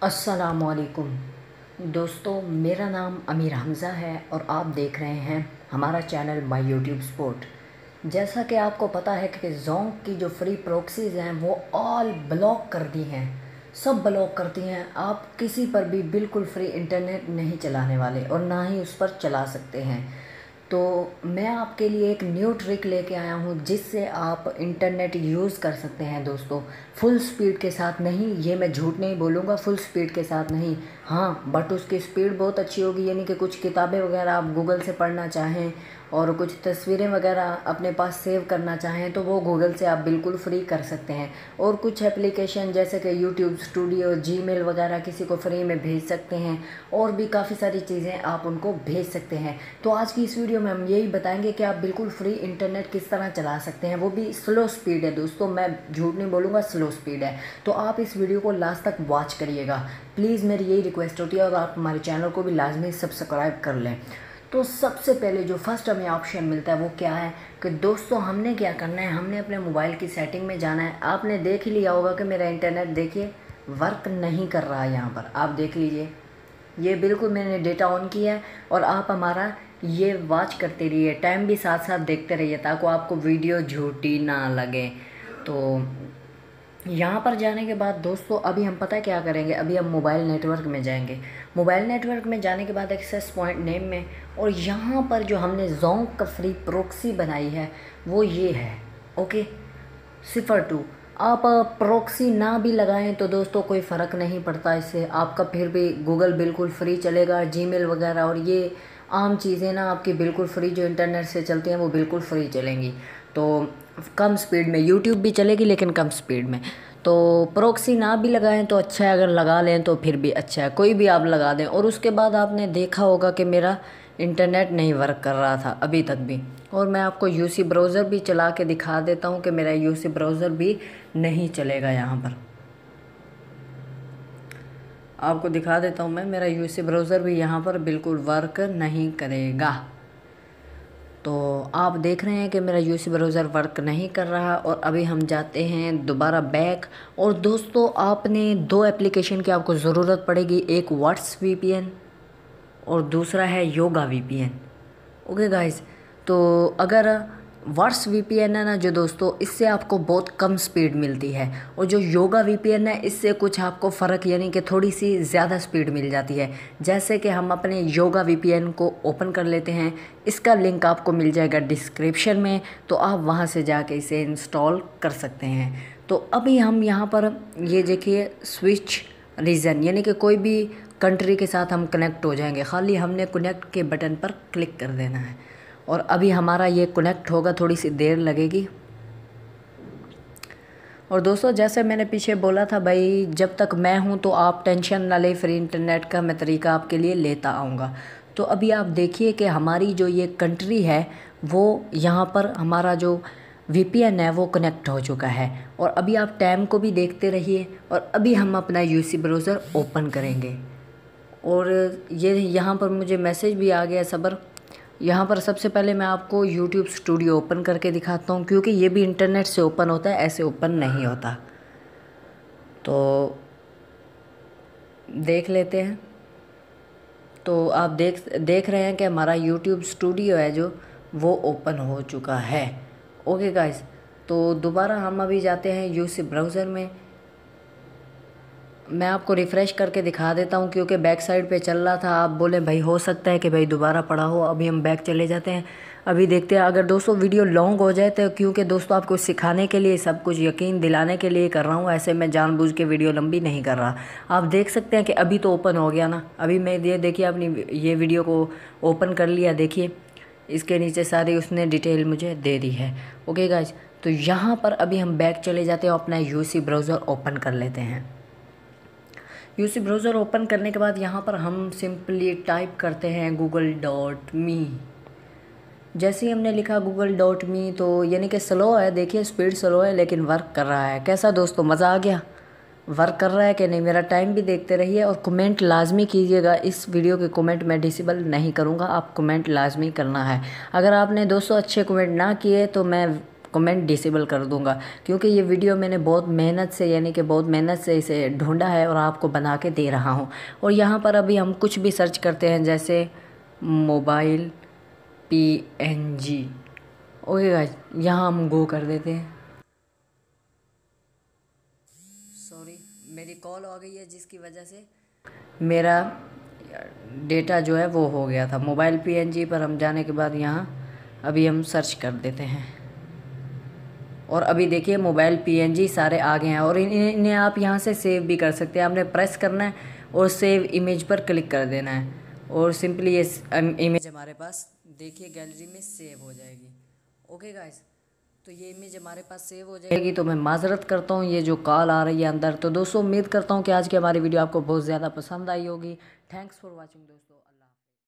अस्सलामुअलैकुम दोस्तों, मेरा नाम अमीर हमज़ा है और आप देख रहे हैं हमारा चैनल माय यूट्यूब स्पोर्ट। जैसा कि आपको पता है कि जोंक की जो फ्री प्रॉक्सीज़ हैं वो ऑल ब्लॉक कर दी हैं, सब ब्लॉक करती हैं। आप किसी पर भी बिल्कुल फ्री इंटरनेट नहीं चलाने वाले और ना ही उस पर चला सकते हैं। तो मैं आपके लिए एक न्यू ट्रिक लेके आया हूँ जिससे आप इंटरनेट यूज़ कर सकते हैं दोस्तों। फुल स्पीड के साथ नहीं, ये मैं झूठ नहीं बोलूँगा, फुल स्पीड के साथ नहीं, हाँ, बट उसकी स्पीड बहुत अच्छी होगी। यानी कि कुछ किताबें वगैरह आप गूगल से पढ़ना चाहें और कुछ तस्वीरें वगैरह अपने पास सेव करना चाहें तो वो गूगल से आप बिल्कुल फ्री कर सकते हैं। और कुछ एप्लीकेशन जैसे कि यूट्यूब स्टूडियो, जीमेल वगैरह किसी को फ्री में भेज सकते हैं और भी काफ़ी सारी चीज़ें आप उनको भेज सकते हैं। तो आज की इस वीडियो में हम यही बताएंगे कि आप बिल्कुल फ्री इंटरनेट किस तरह चला सकते हैं, वो भी स्लो स्पीड है दोस्तों, मैं झूठ नहीं बोलूँगा, स्लो स्पीड है। तो आप इस वीडियो को लास्ट तक वॉच करिएगा, प्लीज़ मेरी यही रिक्वेस्ट होती है, और आप हमारे चैनल को भी लाजमी सब्सक्राइब कर लें। तो सबसे पहले जो फर्स्ट हमें ऑप्शन मिलता है वो क्या है कि दोस्तों हमने क्या करना है, हमने अपने मोबाइल की सेटिंग में जाना है। आपने देख ही लिया होगा कि मेरा इंटरनेट देखिए वर्क नहीं कर रहा है। यहाँ पर आप देख लीजिए, ये बिल्कुल मैंने डेटा ऑन किया है और आप हमारा ये वॉच करते रहिए, टाइम भी साथ साथ देखते रहिए ताकि आपको वीडियो झूठी ना लगे। तो यहाँ पर जाने के बाद दोस्तों अभी हम पता है क्या करेंगे, अभी हम मोबाइल नेटवर्क में जाएंगे। मोबाइल नेटवर्क में जाने के बाद एक्सेस पॉइंट नेम में, और यहाँ पर जो हमने जोंक का फ्री प्रॉक्सी बनाई है वो ये है, ओके, 02। आप प्रॉक्सी ना भी लगाएं तो दोस्तों कोई फ़र्क नहीं पड़ता, इससे आपका फिर भी गूगल बिल्कुल फ्री चलेगा, जीमेल वगैरह और ये आम चीज़ें ना आपकी बिल्कुल फ्री जो इंटरनेट से चलती हैं वो बिल्कुल फ्री चलेंगी। तो कम स्पीड में यूट्यूब भी चलेगी लेकिन कम स्पीड में। तो प्रॉक्सी ना भी लगाएं तो अच्छा है, अगर लगा लें तो फिर भी अच्छा है, कोई भी आप लगा दें। और उसके बाद आपने देखा होगा कि मेरा इंटरनेट नहीं वर्क कर रहा था अभी तक भी, और मैं आपको यूसी ब्राउज़र भी चला के दिखा देता हूं कि मेरा यूसी ब्राउज़र भी नहीं चलेगा। यहाँ पर आपको दिखा देता हूं मैं, मेरा यूसी ब्राउज़र भी यहाँ पर बिल्कुल वर्क नहीं करेगा। तो आप देख रहे हैं कि मेरा यूसी ब्राउज़र वर्क नहीं कर रहा। और अभी हम जाते हैं दोबारा बैक। और दोस्तों आपने दो एप्लीकेशन की आपको ज़रूरत पड़ेगी, एक व्हाट्स वीपीएन और दूसरा है योगा वीपीएन। ओके गाइस, तो अगर व्हाट्स वीपीएन है ना जो दोस्तों, इससे आपको बहुत कम स्पीड मिलती है, और जो योगा वीपीएन है इससे कुछ आपको फ़र्क यानी कि थोड़ी सी ज़्यादा स्पीड मिल जाती है। जैसे कि हम अपने योगा वीपीएन को ओपन कर लेते हैं, इसका लिंक आपको मिल जाएगा डिस्क्रिप्शन में, तो आप वहां से जाके इसे इंस्टॉल कर सकते हैं। तो अभी हम यहाँ पर ये देखिए स्विच रीजन, यानी कि कोई भी कंट्री के साथ हम कनेक्ट हो जाएंगे, खाली हमने कनेक्ट के बटन पर क्लिक कर देना है। और अभी हमारा ये कनेक्ट होगा, थोड़ी सी देर लगेगी। और दोस्तों जैसे मैंने पीछे बोला था भाई, जब तक मैं हूँ तो आप टेंशन ना ले, फ्री इंटरनेट का मैं तरीका आपके लिए लेता आऊँगा। तो अभी आप देखिए कि हमारी जो ये कंट्री है वो यहाँ पर हमारा जो वीपीएन है वो कनेक्ट हो चुका है। और अभी आप टाइम को भी देखते रहिए, और अभी हम अपना यूसी ब्राउज़र ओपन करेंगे। और ये यहाँ पर मुझे मैसेज भी आ गया, सबर। यहाँ पर सबसे पहले मैं आपको यूट्यूब स्टूडियो ओपन करके दिखाता हूँ, क्योंकि ये भी इंटरनेट से ओपन होता है, ऐसे ओपन नहीं होता। तो देख लेते हैं। तो आप देख रहे हैं कि हमारा यूट्यूब स्टूडियो है जो वो ओपन हो चुका है। ओके गाइस, तो दोबारा हम अभी जाते हैं यूसी ब्राउज़र में। मैं आपको रिफ़्रेश करके दिखा देता हूँ, क्योंकि बैक साइड पे चल रहा था। आप बोले भाई हो सकता है कि भाई दोबारा पड़ा हो। अभी हम बैक चले जाते हैं, अभी देखते हैं। अगर दोस्तों वीडियो लॉन्ग हो जाए तो, क्योंकि दोस्तों आपको सिखाने के लिए, सब कुछ यकीन दिलाने के लिए कर रहा हूँ, ऐसे मैं जानबूझ के वीडियो लंबी नहीं कर रहा। आप देख सकते हैं कि अभी तो ओपन हो गया ना। अभी मैं ये देखिए अपनी ये वीडियो को ओपन कर लिया, देखिए इसके नीचे सारी उसने डिटेल मुझे दे दी है। ओके गाइज, तो यहाँ पर अभी हम बैक चले जाते हैं, अपना यूसी ब्राउज़र ओपन कर लेते हैं। यूसी ब्राउज़र ओपन करने के बाद यहाँ पर हम सिंपली टाइप करते हैं google.me। जैसे ही हमने लिखा google.me तो यानी कि स्लो है, देखिए स्पीड स्लो है लेकिन वर्क कर रहा है। कैसा दोस्तों, मज़ा आ गया? वर्क कर रहा है कि नहीं? मेरा टाइम भी देखते रहिए, और कमेंट लाजमी कीजिएगा। इस वीडियो के कमेंट मैं डिसेबल नहीं करूँगा, आप कमेंट लाजमी करना है। अगर आपने दोस्तों अच्छे कमेंट ना किए तो मैं कमेंट डिसेबल कर दूंगा, क्योंकि ये वीडियो मैंने बहुत मेहनत से यानी कि बहुत मेहनत से इसे ढूंढा है और आपको बना के दे रहा हूँ। और यहाँ पर अभी हम कुछ भी सर्च करते हैं, जैसे मोबाइल PNG। ओके गाइस, यहाँ हम गो कर देते हैं। सॉरी, मेरी कॉल आ गई है जिसकी वजह से मेरा डेटा जो है वो हो गया था। मोबाइल PNG पर हम जाने के बाद यहाँ अभी हम सर्च कर देते हैं और अभी देखिए मोबाइल PNG सारे आ गए हैं। और इन्हें आप यहाँ से सेव भी कर सकते हैं। आपने प्रेस करना है और सेव इमेज पर क्लिक कर देना है और सिंपली ये इमेज हमारे पास देखिए गैलरी में सेव हो जाएगी। ओके गाइस, तो ये इमेज हमारे पास सेव हो जाएगी। तो मैं माजरत करता हूँ, ये जो कॉल आ रही है अंदर। तो दोस्तों उम्मीद करता हूँ कि आज की हमारी वीडियो आपको बहुत ज़्यादा पसंद आई होगी। थैंक्स फॉर वॉचिंग दोस्तों।